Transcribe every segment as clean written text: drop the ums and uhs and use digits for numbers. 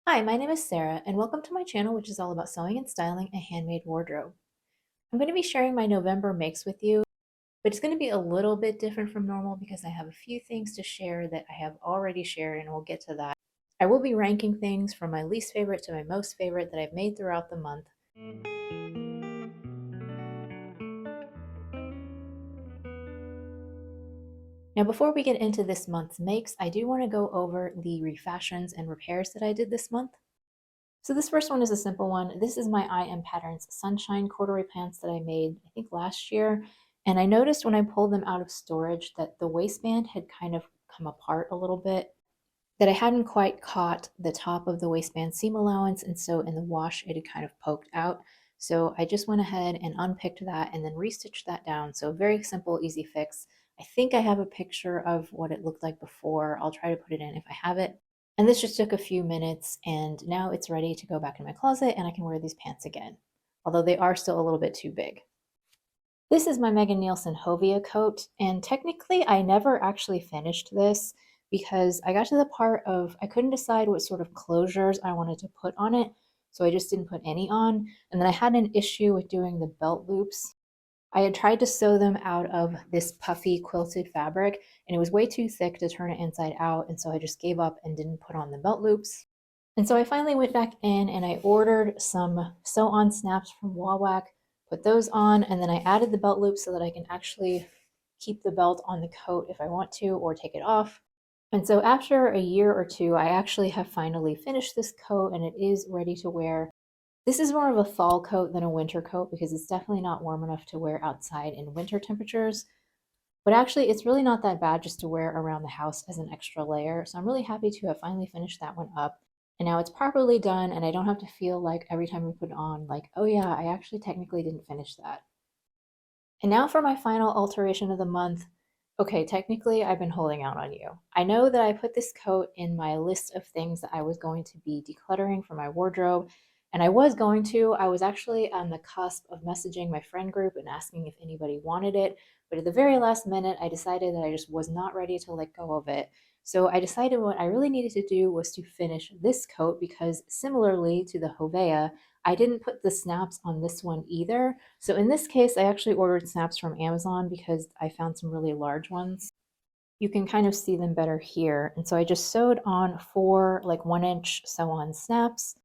Hi, my name is Sarah, and welcome to my channel, which is all about sewing and styling a handmade wardrobe. I'm going to be sharing my November makes with you, but it's going to be a little bit different from normal because I have a few things to share that I have already shared, and we'll get to that. I will be ranking things from my least favorite to my most favorite that I've made throughout the month. Now, before we get into this month's makes, I do want to go over the refashions and repairs that I did this month. So this first one is a simple one. This is my I Am Patterns Sunshine corduroy pants that I made, I think last year. And I noticed when I pulled them out of storage that the waistband had kind of come apart a little bit, that I hadn't quite caught the top of the waistband seam allowance. And so in the wash, it had kind of poked out. So I just went ahead and unpicked that and then restitched that down. So very simple, easy fix. I think I have a picture of what it looked like before. I'll try to put it in if I have it. And this just took a few minutes, and now it's ready to go back in my closet and I can wear these pants again, although they are still a little bit too big. This is my Megan Nielsen Hovia coat, and technically I never actually finished this because I got to the part of I couldn't decide what sort of closures I wanted to put on it, so I just didn't put any on. And then I had an issue with doing the belt loops. I had tried to sew them out of this puffy quilted fabric, and it was way too thick to turn it inside out, and so I just gave up and didn't put on the belt loops. And so I finally went back in and I ordered some sew-on snaps from Wawak, put those on, and then I added the belt loop so that I can actually keep the belt on the coat if I want to or take it off. And so after a year or two, I actually have finally finished this coat and it is ready to wear. This is more of a fall coat than a winter coat because it's definitely not warm enough to wear outside in winter temperatures. But actually, it's really not that bad just to wear around the house as an extra layer. So I'm really happy to have finally finished that one up. And now it's properly done, and I don't have to feel like every time we put it on, like, oh yeah, I actually technically didn't finish that. And now for my final alteration of the month. Okay, technically, I've been holding out on you. I know that I put this coat in my list of things that I was going to be decluttering for my wardrobe, and I was going to. I was actually on the cusp of messaging my friend group and asking if anybody wanted it, but at the very last minute, I decided that I just was not ready to let go of it. So I decided what I really needed to do was to finish this coat because similarly to the Hovea, I didn't put the snaps on this one either. So in this case, I actually ordered snaps from Amazon because I found some really large ones. You can kind of see them better here. And so I just sewed on four like 1 inch sew on snaps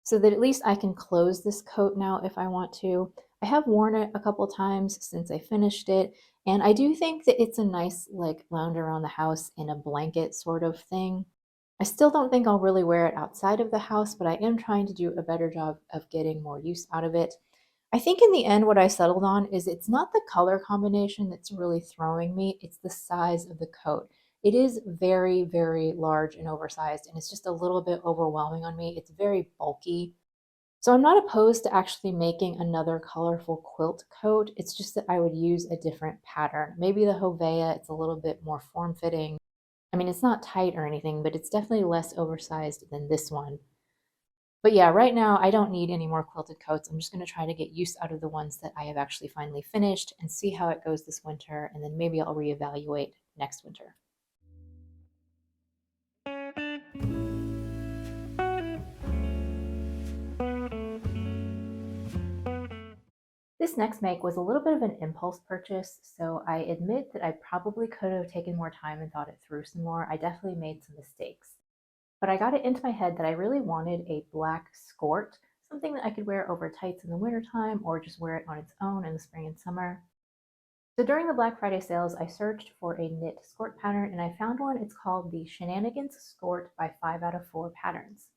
so that at least I can close this coat now if I want to. I have worn it a couple times since I finished it, and I do think that it's a nice like lounge around the house in a blanket sort of thing. I still don't think I'll really wear it outside of the house, but I am trying to do a better job of getting more use out of it. I think in the end, what I settled on is it's not the color combination that's really throwing me, it's the size of the coat. It is very, very large and oversized, and it's just a little bit overwhelming on me. It's very bulky. So I'm not opposed to actually making another colorful quilt coat. It's just that I would use a different pattern. Maybe the Hovea, it's a little bit more form-fitting. I mean, it's not tight or anything, but it's definitely less oversized than this one. But yeah, right now I don't need any more quilted coats. I'm just going to try to get use out of the ones that I have actually finally finished and see how it goes this winter, and then maybe I'll reevaluate next winter. This next make was a little bit of an impulse purchase, so I admit that I probably could have taken more time and thought it through some more. I definitely made some mistakes. But I got it into my head that I really wanted a black skort, something that I could wear over tights in the wintertime or just wear it on its own in the spring and summer. So during the Black Friday sales, I searched for a knit skort pattern and I found one. It's called the Shenanigans Skort by 5 out of 4 Patterns.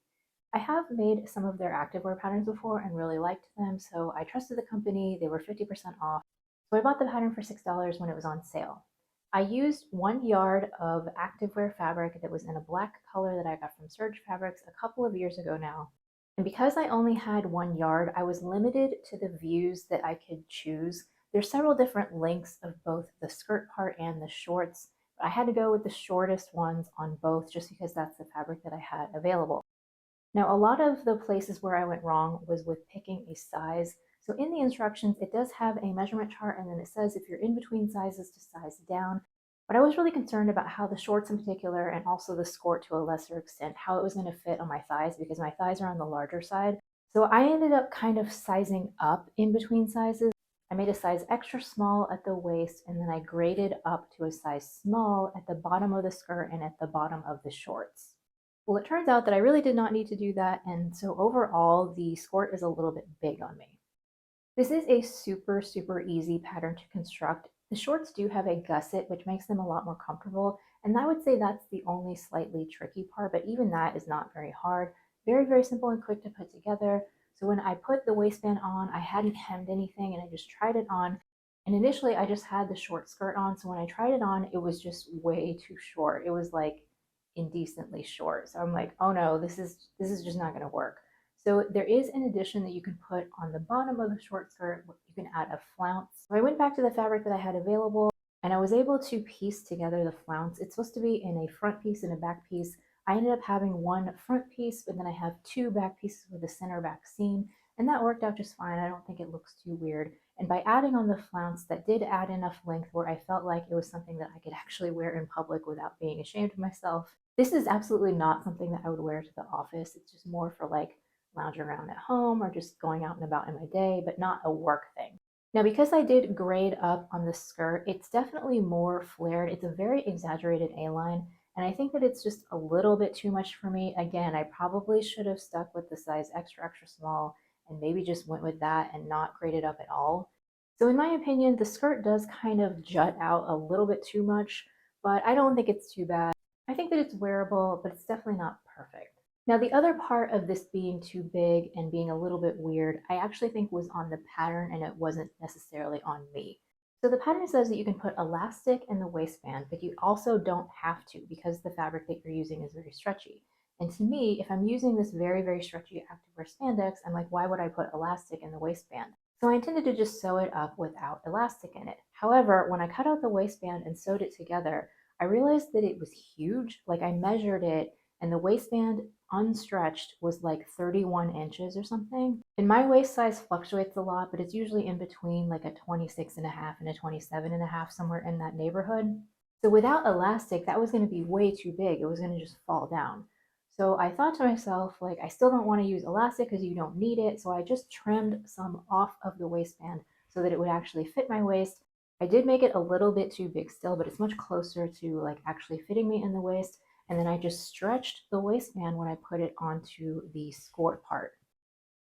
I have made some of their activewear patterns before and really liked them, so I trusted the company. They were 50% off. So I bought the pattern for $6 when it was on sale. I used 1 yard of activewear fabric that was in a black color that I got from Surge Fabrics a couple of years ago now. And because I only had 1 yard, I was limited to the views that I could choose. There's several different lengths of both the skirt part and the shorts, but I had to go with the shortest ones on both just because that's the fabric that I had available. Now, a lot of the places where I went wrong was with picking a size. So in the instructions, it does have a measurement chart, and then it says if you're in between sizes to size down. But I was really concerned about how the shorts in particular, and also the skirt to a lesser extent, how it was going to fit on my thighs because my thighs are on the larger side. So I ended up kind of sizing up in between sizes. I made a size extra small at the waist, and then I graded up to a size small at the bottom of the skirt and at the bottom of the shorts. Well, it turns out that I really did not need to do that, and so overall, the skirt is a little bit big on me. This is a super, super easy pattern to construct. The shorts do have a gusset, which makes them a lot more comfortable, and I would say that's the only slightly tricky part, but even that is not very hard. Very, very simple and quick to put together. So when I put the waistband on, I hadn't hemmed anything and I just tried it on. And initially I just had the short skirt on, so when I tried it on, it was just way too short. It was like indecently short. So I'm like, oh no, this is just not gonna work. So there is an addition that you can put on the bottom of the short skirt. You can add a flounce. So I went back to the fabric that I had available and I was able to piece together the flounce. It's supposed to be in a front piece and a back piece. I ended up having one front piece, but then I have two back pieces with a center back seam, and that worked out just fine. I don't think it looks too weird. And by adding on the flounce, that did add enough length where I felt like it was something that I could actually wear in public without being ashamed of myself. This is absolutely not something that I would wear to the office. It's just more for like lounging around at home or just going out and about in my day, but not a work thing. Now, because I did grade up on the skirt, it's definitely more flared. It's a very exaggerated A-line, and I think that it's just a little bit too much for me. Again, I probably should have stuck with the size extra, extra small and maybe just went with that and not graded up at all. So in my opinion, the skirt does kind of jut out a little bit too much, but I don't think it's too bad. I think that it's wearable, but it's definitely not perfect. Now, the other part of this being too big and being a little bit weird, I actually think was on the pattern and it wasn't necessarily on me. So the pattern says that you can put elastic in the waistband, but you also don't have to because the fabric that you're using is very stretchy. And to me, if I'm using this very, very stretchy activewear spandex, I'm like, why would I put elastic in the waistband? So I intended to just sew it up without elastic in it. However, when I cut out the waistband and sewed it together, I realized that it was huge. Like I measured it and the waistband unstretched was like 31 inches or something. And my waist size fluctuates a lot, but it's usually in between like a 26 and a half and a 27 and a half, somewhere in that neighborhood. So without elastic, that was going to be way too big. It was going to just fall down. So I thought to myself, like, I still don't want to use elastic because you don't need it. So I just trimmed some off of the waistband so that it would actually fit my waist. I did make it a little bit too big still, but it's much closer to like actually fitting me in the waist. And then I just stretched the waistband when I put it onto the skirt part.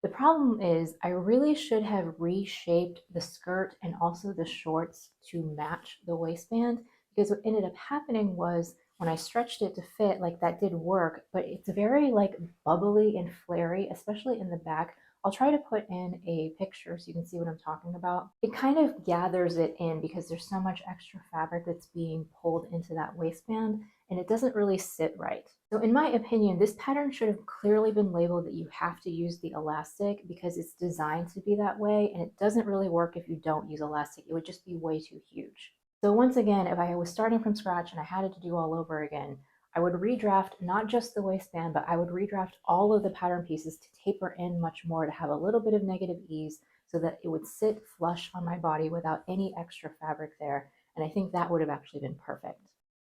The problem is I really should have reshaped the skirt and also the shorts to match the waistband, because what ended up happening was when I stretched it to fit, like that did work, but it's very like bubbly and flary, especially in the back. I'll try to put in a picture so you can see what I'm talking about. It kind of gathers it in because there's so much extra fabric that's being pulled into that waistband and it doesn't really sit right. So in my opinion, this pattern should have clearly been labeled that you have to use the elastic because it's designed to be that way, and it doesn't really work if you don't use elastic. It would just be way too huge. So once again, if I was starting from scratch and I had it to do all over again, I would redraft not just the waistband, but I would redraft all of the pattern pieces to taper in much more to have a little bit of negative ease so that it would sit flush on my body without any extra fabric there. And I think that would have actually been perfect.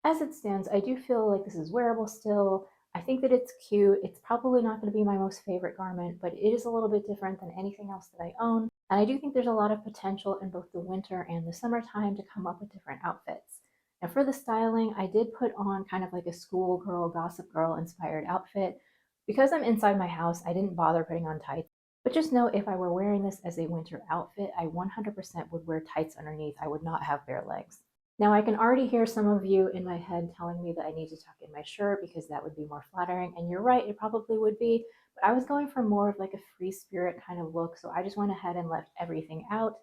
As it stands, I do feel like this is wearable still. I think that it's cute. It's probably not going to be my most favorite garment, but it is a little bit different than anything else that I own. And I do think there's a lot of potential in both the winter and the summertime to come up with different outfits. Now for the styling, I did put on kind of like a schoolgirl, gossip girl inspired outfit. Because I'm inside my house, I didn't bother putting on tights. But just know if I were wearing this as a winter outfit, I 100% would wear tights underneath. I would not have bare legs. Now I can already hear some of you in my head telling me that I need to tuck in my shirt because that would be more flattering, and you're right, it probably would be, but I was going for more of like a free spirit kind of look, so I just went ahead and left everything out.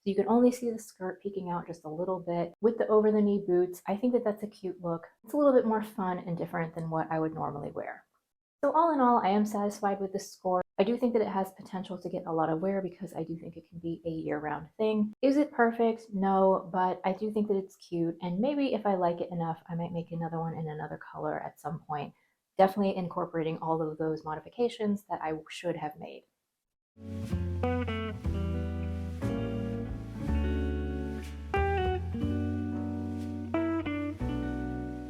So you can only see the skirt peeking out just a little bit with the over the knee boots. I think that that's a cute look. It's a little bit more fun and different than what I would normally wear. So all in all, I am satisfied with this Skort. I do think that it has potential to get a lot of wear because I do think it can be a year-round thing. Is it perfect? No, but I do think that it's cute, and maybe if I like it enough, I might make another one in another color at some point. Definitely incorporating all of those modifications that I should have made.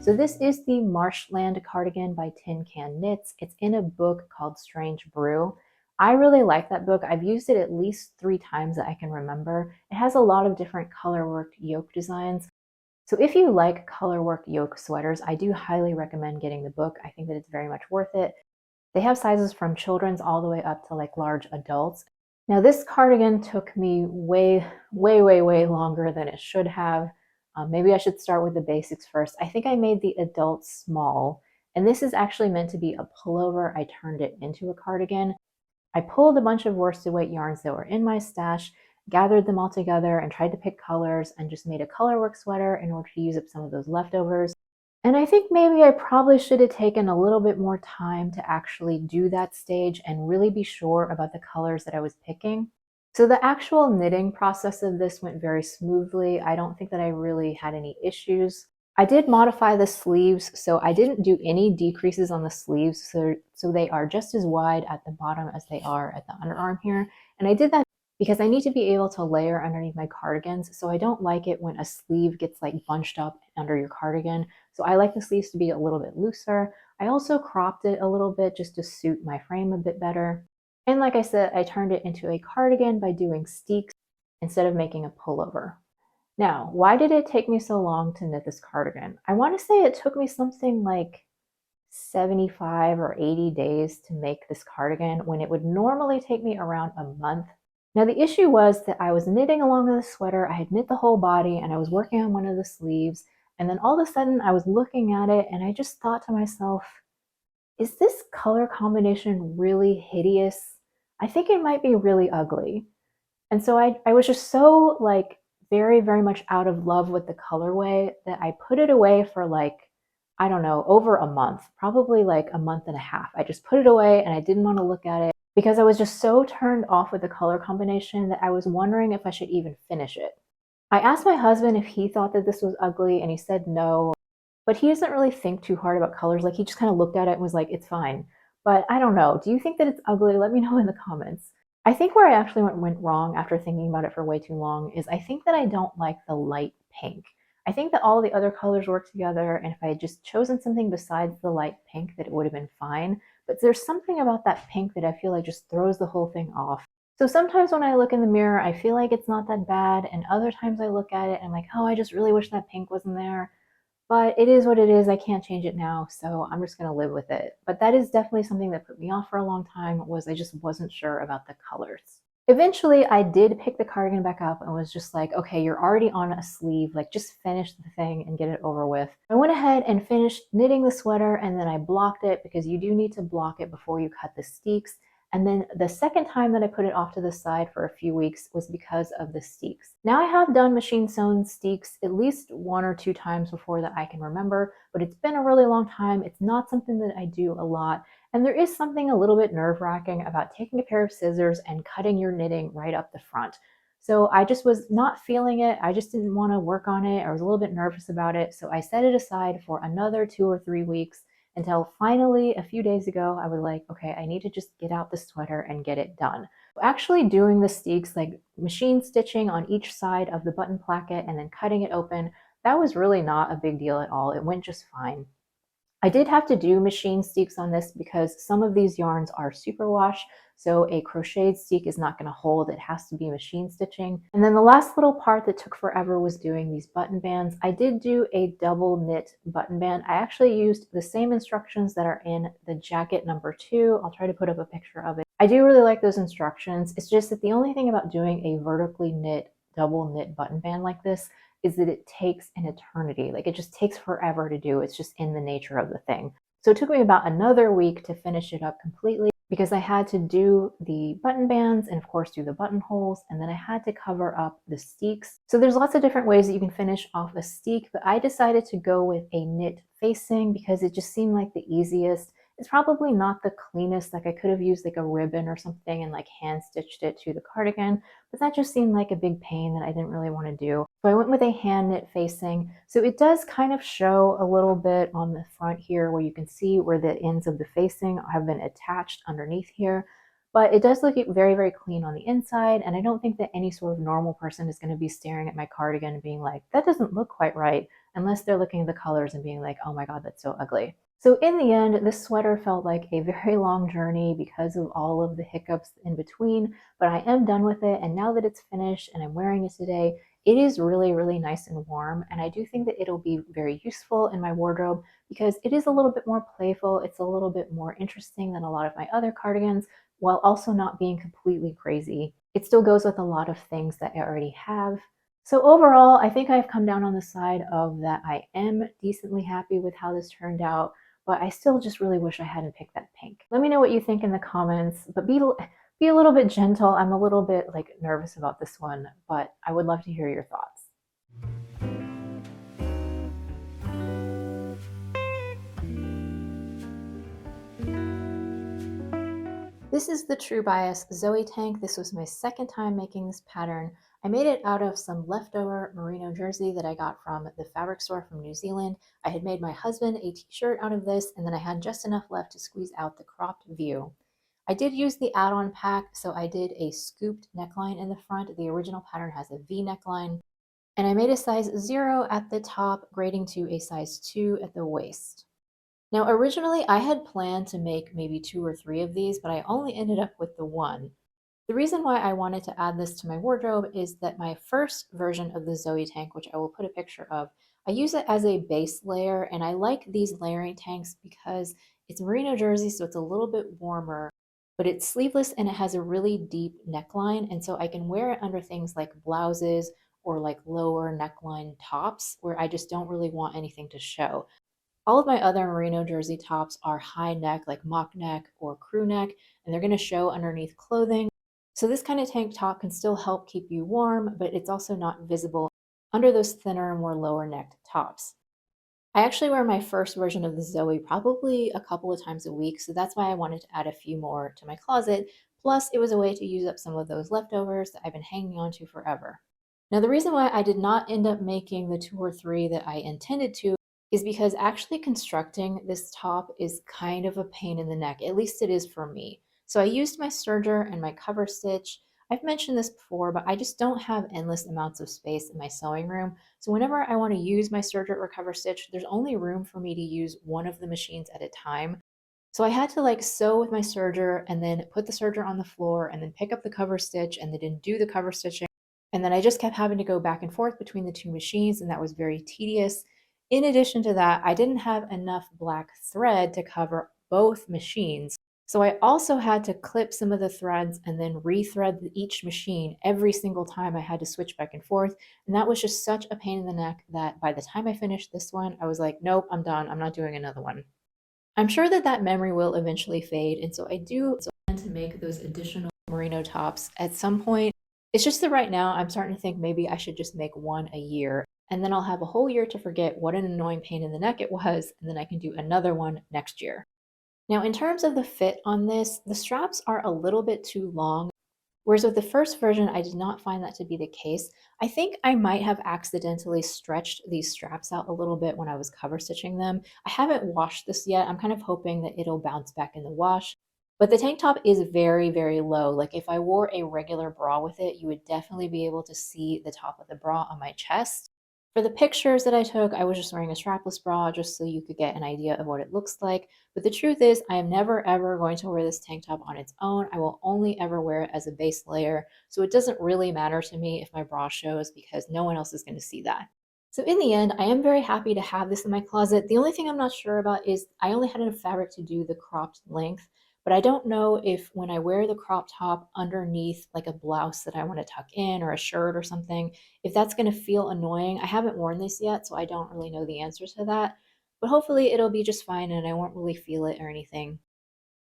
So this is the Marshland cardigan by Tin Can Knits. It's in a book called Strange Brew. I really like that book. I've used it at least 3 times that I can remember. It has a lot of different color worked yoke designs. So if you like color work yoke sweaters, I do highly recommend getting the book. I think that it's very much worth it. They have sizes from children's all the way up to like large adults. Now this cardigan took me way longer than it should have. Maybe I should start with the basics first. I think I made the adult small, and this is actually meant to be a pullover. I turned it into a cardigan. I pulled a bunch of worsted weight yarns that were in my stash, gathered them all together, and tried to pick colors, and just made a colorwork sweater in order to use up some of those leftovers. And I think maybe I probably should have taken a little bit more time to actually do that stage and really be sure about the colors that I was picking. So the actual knitting process of this went very smoothly. I don't think that I really had any issues. I did modify the sleeves, so I didn't do any decreases on the sleeves, so they are just as wide at the bottom as they are at the underarm here. And I did that because I need to be able to layer underneath my cardigans, so I don't like it when a sleeve gets like bunched up under your cardigan. So I like the sleeves to be a little bit looser. I also cropped it a little bit just to suit my frame a bit better. And like I said, I turned it into a cardigan by doing steeks instead of making a pullover. Now, why did it take me so long to knit this cardigan? I want to say it took me something like 75 or 80 days to make this cardigan when it would normally take me around a month. Now, the issue was that I was knitting along the sweater, I had knit the whole body, and I was working on one of the sleeves, and then all of a sudden I was looking at it and I just thought to myself, is this color combination really hideous? I think it might be really ugly. And so I was just so like very much out of love with the colorway that I put it away for like, I don't know, over a month, probably like a month and a half. I just put it away and I didn't want to look at it because I was just so turned off with the color combination that I was wondering if I should even finish it. I asked my husband if he thought that this was ugly and he said no, but he doesn't really think too hard about colors. Like he just kind of looked at it and was like, it's fine. But I don't know. Do you think that it's ugly? Let me know in the comments. I think where I actually went wrong after thinking about it for way too long is I think that I don't like the light pink. I think that all the other colors work together, and if I had just chosen something besides the light pink, that it would have been fine. But there's something about that pink that I feel like just throws the whole thing off. So sometimes when I look in the mirror, I feel like it's not that bad, and other times I look at it and I'm like, oh, I just really wish that pink wasn't there. But it is what it is. I can't change it now, so I'm just going to live with it. But that is definitely something that put me off for a long time, was I just wasn't sure about the colors. Eventually, I did pick the cardigan back up and was just like, okay, you're already on a sleeve, like just finish the thing and get it over with. I went ahead and finished knitting the sweater, and then I blocked it because you do need to block it before you cut the steeks. And then the second time that I put it off to the side for a few weeks was because of the steeks. Now I have done machine sewn steeks at least 1 or 2 times before that I can remember, but it's been a really long time. It's not something that I do a lot. And there is something a little bit nerve-wracking about taking a pair of scissors and cutting your knitting right up the front. So I just was not feeling it. I just didn't want to work on it. I was a little bit nervous about it. So I set it aside for another 2 or 3 weeks until finally a few days ago, I was like, okay, I need to just get out the sweater and get it done. Actually doing the steeks, like machine stitching on each side of the button placket and then cutting it open, that was really not a big deal at all. It went just fine. I did have to do machine steeks on this because some of these yarns are superwash, so a crocheted steek is not going to hold. It has to be machine stitching. And then the last little part that took forever was doing these button bands. I did do a double knit button band. I actually used the same instructions that are in the jacket number 2. I'll try to put up a picture of it. I do really like those instructions. It's just that the only thing about doing a vertically knit double knit button band like this is that it takes an eternity. Like it just takes forever to do. It's just in the nature of the thing. So it took me about another week to finish it up completely because I had to do the button bands and of course do the buttonholes, and then I had to cover up the steeks. So there's lots of different ways that you can finish off a steek, but I decided to go with a knit facing because it just seemed like the easiest. It's probably not the cleanest. Like I could have used like a ribbon or something and like hand stitched it to the cardigan, but that just seemed like a big pain that I didn't really want to do. So I went with a hand knit facing. So it does kind of show a little bit on the front here where you can see where the ends of the facing have been attached underneath here. But it does look very clean on the inside, and I don't think that any sort of normal person is going to be staring at my cardigan and being like, that doesn't look quite right. unless they're looking at the colors and being like, oh my God, that's so ugly. So in the end, this sweater felt like a very long journey because of all of the hiccups in between, but I am done with it. And now that it's finished and I'm wearing it today, it is really, really nice and warm. And I do think that it'll be very useful in my wardrobe because it is a little bit more playful. It's a little bit more interesting than a lot of my other cardigans, while also not being completely crazy. It still goes with a lot of things that I already have. So overall, I think I've come down on the side of that I am decently happy with how this turned out, but I still just really wish I hadn't picked that pink. Let me know what you think in the comments, but be a little bit gentle. I'm a little bit nervous about this one, but I would love to hear your thoughts. This is the True Bias Zoey tank. This was my second time making this pattern. I made it out of some leftover merino jersey that I got from the fabric store from New Zealand. I had made my husband a t-shirt out of this, and then I had just enough left to squeeze out the cropped view. I did use the add-on pack, so I did a scooped neckline in the front. The original pattern has a V neckline, and I made a size 0 at the top, grading to a size 2 at the waist. Now, originally I had planned to make maybe 2 or 3 of these, but I only ended up with the one. The reason why I wanted to add this to my wardrobe is that my first version of the Zoey tank, which I will put a picture of, I use it as a base layer, and I like these layering tanks because it's merino jersey, so it's a little bit warmer, but it's sleeveless and it has a really deep neckline, and so I can wear it under things like blouses or lower neckline tops where I just don't really want anything to show. All of my other merino jersey tops are high neck, like mock neck or crew neck, and they're going to show underneath clothing. So this kind of tank top can still help keep you warm, but it's also not visible under those thinner, more lower necked tops. I actually wear my first version of the Zoey probably a couple of times a week, so that's why I wanted to add a few more to my closet. Plus, it was a way to use up some of those leftovers that I've been hanging on to forever. Now, the reason why I did not end up making the 2 or 3 that I intended to is because actually constructing this top is kind of a pain in the neck. At least it is for me. So I used my serger and my cover stitch. I've mentioned this before, but I just don't have endless amounts of space in my sewing room. So whenever I want to use my serger or cover stitch, there's only room for me to use one of the machines at a time. So I had to sew with my serger and then put the serger on the floor and then pick up the cover stitch and then do the cover stitching. And then I just kept having to go back and forth between the two machines, and that was very tedious. In addition to that, I didn't have enough black thread to cover both machines. So I also had to clip some of the threads and then rethread each machine every single time I had to switch back and forth. And that was just such a pain in the neck that by the time I finished this one, I was like, nope, I'm done. I'm not doing another one. I'm sure that that memory will eventually fade. And so I do plan to make those additional merino tops at some point. It's just that right now I'm starting to think maybe I should just make one a year. And then I'll have a whole year to forget what an annoying pain in the neck it was. And then I can do another one next year. Now, in terms of the fit on this, the straps are a little bit too long. Whereas with the first version, I did not find that to be the case. I think I might have accidentally stretched these straps out a little bit when I was cover stitching them. I haven't washed this yet. I'm kind of hoping that it'll bounce back in the wash. But the tank top is very, very low. Like if I wore a regular bra with it, you would definitely be able to see the top of the bra on my chest. For the pictures that I took, I was just wearing a strapless bra just so you could get an idea of what it looks like. But the truth is, I am never ever going to wear this tank top on its own. I will only ever wear it as a base layer. So it doesn't really matter to me if my bra shows because no one else is going to see that. So in the end, I am very happy to have this in my closet. The only thing I'm not sure about is I only had enough fabric to do the cropped length. But I don't know if when I wear the crop top underneath a blouse that I want to tuck in or a shirt or something, if that's going to feel annoying. I haven't worn this yet, so I don't really know the answer to that. But hopefully it'll be just fine and I won't really feel it or anything.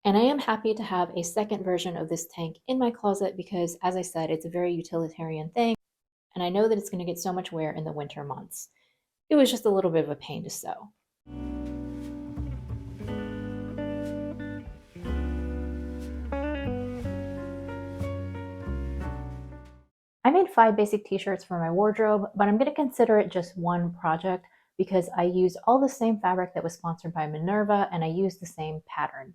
And I am happy to have a second version of this tank in my closet because, as I said, it's a very utilitarian thing. And I know that it's going to get so much wear in the winter months. It was just a little bit of a pain to sew. I made 5 basic t-shirts for my wardrobe, but I'm going to consider it just one project because I used all the same fabric that was sponsored by Minerva and I used the same pattern.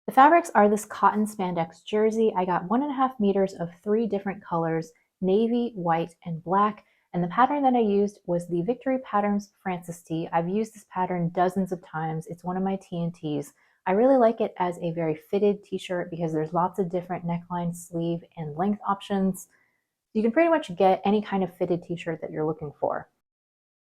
The fabrics are this cotton spandex jersey. I got 1.5 meters of 3 different colors, navy, white, and black, And the pattern that I used was the Victory Patterns Francis T. I've used this pattern dozens of times. It's one of my TNTs. I really like it as a very fitted t-shirt because there's lots of different neckline, sleeve, and length options. You can pretty much get any kind of fitted t-shirt that you're looking for.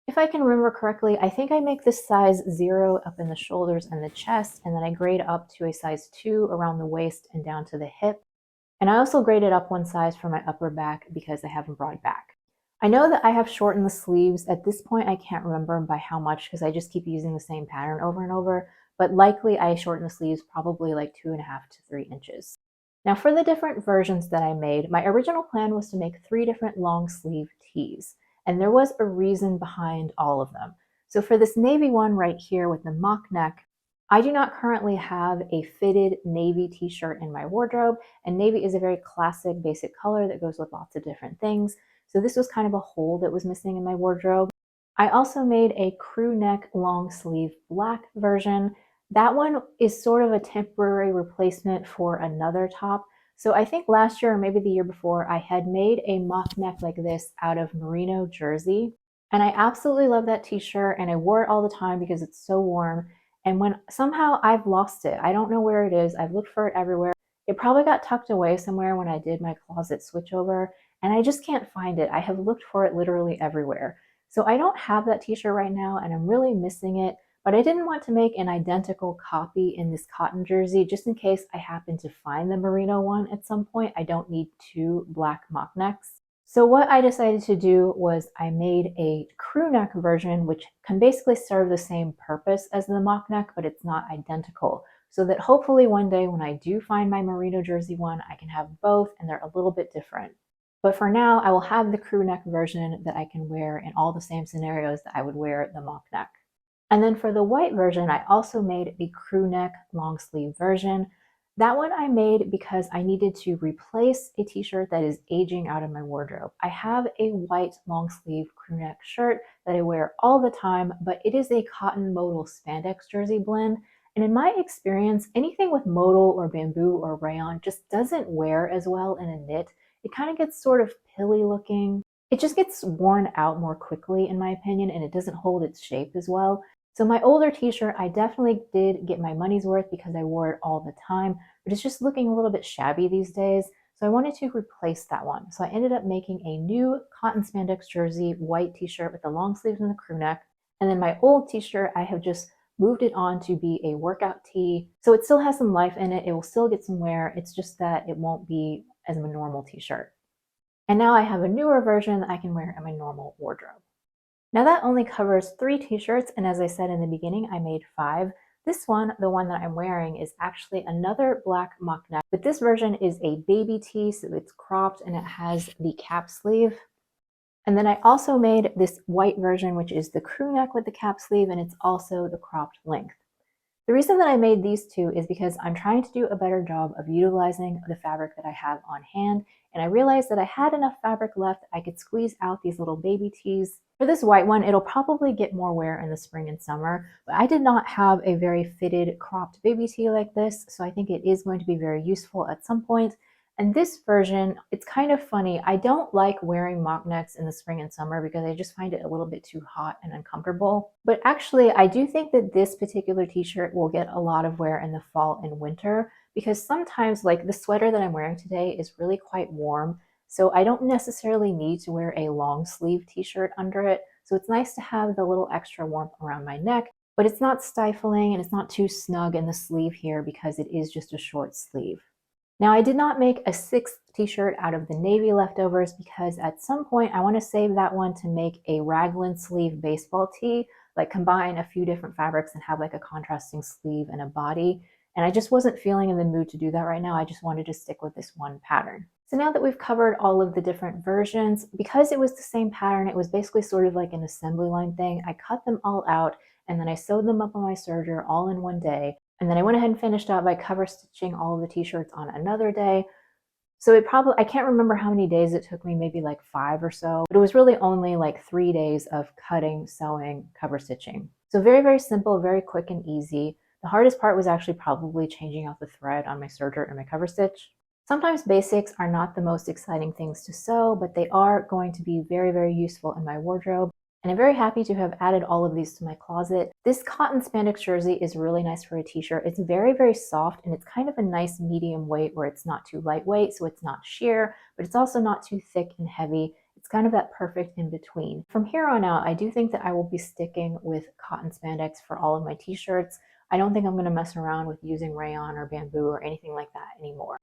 If I can remember correctly, I think I make this size 0 up in the shoulders and the chest, and then I grade up to a size 2 around the waist and down to the hip. And I also graded up one size for my upper back because I have a broad back. I know that I have shortened the sleeves. At this point, I can't remember by how much because I just keep using the same pattern over and over, but likely I shortened the sleeves probably like 2.5 to 3 inches. Now for the different versions that I made, my original plan was to make 3 different long sleeve tees, and there was a reason behind all of them. So for this navy one right here with the mock neck, I do not currently have a fitted navy t-shirt in my wardrobe, and navy is a very classic basic color that goes with lots of different things. So this was kind of a hole that was missing in my wardrobe. I also made a crew neck long sleeve black version. That one is sort of a temporary replacement for another top. So I think last year or maybe the year before, I had made a mock neck like this out of merino jersey. And I absolutely love that t-shirt, and I wore it all the time because it's so warm. And when somehow I've lost it, I don't know where it is. I've looked for it everywhere. It probably got tucked away somewhere when I did my closet switchover, and I just can't find it. I have looked for it literally everywhere. So I don't have that t-shirt right now, and I'm really missing it, but I didn't want to make an identical copy in this cotton jersey just in case I happen to find the merino one at some point. I don't need 2 black mock necks. So what I decided to do was I made a crew neck version, which can basically serve the same purpose as the mock neck, but it's not identical. So that hopefully one day when I do find my merino jersey one, I can have both and they're a little bit different. But for now, I will have the crew neck version that I can wear in all the same scenarios that I would wear the mock neck. And then for the white version, I also made the crew neck long sleeve version. That one I made because I needed to replace a t-shirt that is aging out of my wardrobe. I have a white long sleeve crew neck shirt that I wear all the time, but it is a cotton modal spandex jersey blend. And in my experience, anything with modal or bamboo or rayon just doesn't wear as well in a knit. It kind of gets sort of pilly looking. It just gets worn out more quickly in my opinion, and it doesn't hold its shape as well. So my older t-shirt, I definitely did get my money's worth because I wore it all the time, but it's just looking a little bit shabby these days. So I wanted to replace that one. So I ended up making a new cotton spandex jersey white t-shirt with the long sleeves and the crew neck. And then my old t-shirt, I have just moved it on to be a workout tee. So it still has some life in it. It will still get some wear. It's just that it won't be as a normal t-shirt. And now I have a newer version that I can wear in my normal wardrobe. Now that only covers 3 t-shirts, and as I said in the beginning, I made 5. This one, the one that I'm wearing, is actually another black mock neck, but this version is a baby tee, so it's cropped and it has the cap sleeve. And then I also made this white version, which is the crew neck with the cap sleeve, and it's also the cropped length. The reason that I made these 2 is because I'm trying to do a better job of utilizing the fabric that I have on hand, and I realized that I had enough fabric left I could squeeze out these little baby tees. For this white one, it'll probably get more wear in the spring and summer, but I did not have a very fitted cropped baby tee like this, so I think it is going to be very useful at some point. And this version, it's kind of funny. I don't like wearing mock necks in the spring and summer because I just find it a little bit too hot and uncomfortable. But actually, I do think that this particular t-shirt will get a lot of wear in the fall and winter because sometimes, like the sweater that I'm wearing today is really quite warm. So I don't necessarily need to wear a long sleeve t-shirt under it. So it's nice to have the little extra warmth around my neck, but it's not stifling and it's not too snug in the sleeve here because it is just a short sleeve. Now I did not make a 6th t-shirt out of the navy leftovers because at some point I want to save that one to make a raglan sleeve baseball tee, like combine a few different fabrics and have like a contrasting sleeve and a body. And I just wasn't feeling in the mood to do that right now. I just wanted to stick with this one pattern. So now that we've covered all of the different versions, because it was the same pattern, it was basically sort of like an assembly line thing. I cut them all out and then I sewed them up on my serger all in one day. And then I went ahead and finished out by cover stitching all of the t-shirts on another day. So I can't remember how many days it took me, maybe like 5 or so, but it was really only like 3 days of cutting, sewing, cover stitching. So very, very simple, very quick and easy. The hardest part was actually probably changing out the thread on my serger and my cover stitch. Sometimes basics are not the most exciting things to sew, but they are going to be very, very useful in my wardrobe. And I'm very happy to have added all of these to my closet. This cotton spandex jersey is really nice for a t-shirt. It's very, very soft and it's kind of a nice medium weight where it's not too lightweight, so it's not sheer, but it's also not too thick and heavy. It's kind of that perfect in between. From here on out, I do think that I will be sticking with cotton spandex for all of my t-shirts. I don't think I'm going to mess around with using rayon or bamboo or anything like that anymore.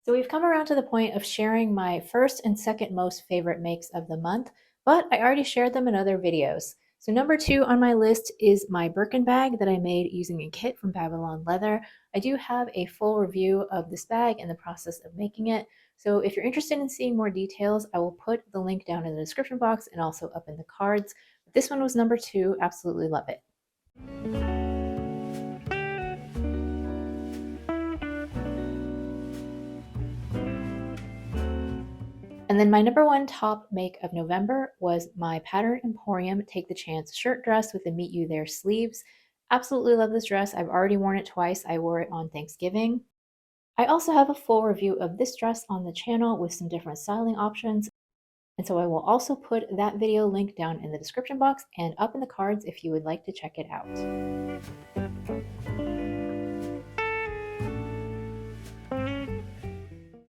So we've come around to the point of sharing my first and second most favorite makes of the month, but I already shared them in other videos. So number 2 on my list is my Birkin bag that I made using a kit from Babylon Leather. I do have a full review of this bag and the process of making it. So if you're interested in seeing more details, I will put the link down in the description box and also up in the cards. This one was number 2, absolutely love it. And then my number 1 top make of November was my Pattern Emporium Take the Chance shirt dress with the Meet You There sleeves. Absolutely love this dress. I've already worn it twice. I wore it on Thanksgiving. I also have a full review of this dress on the channel with some different styling options. And so I will also put that video link down in the description box and up in the cards if you would like to check it out.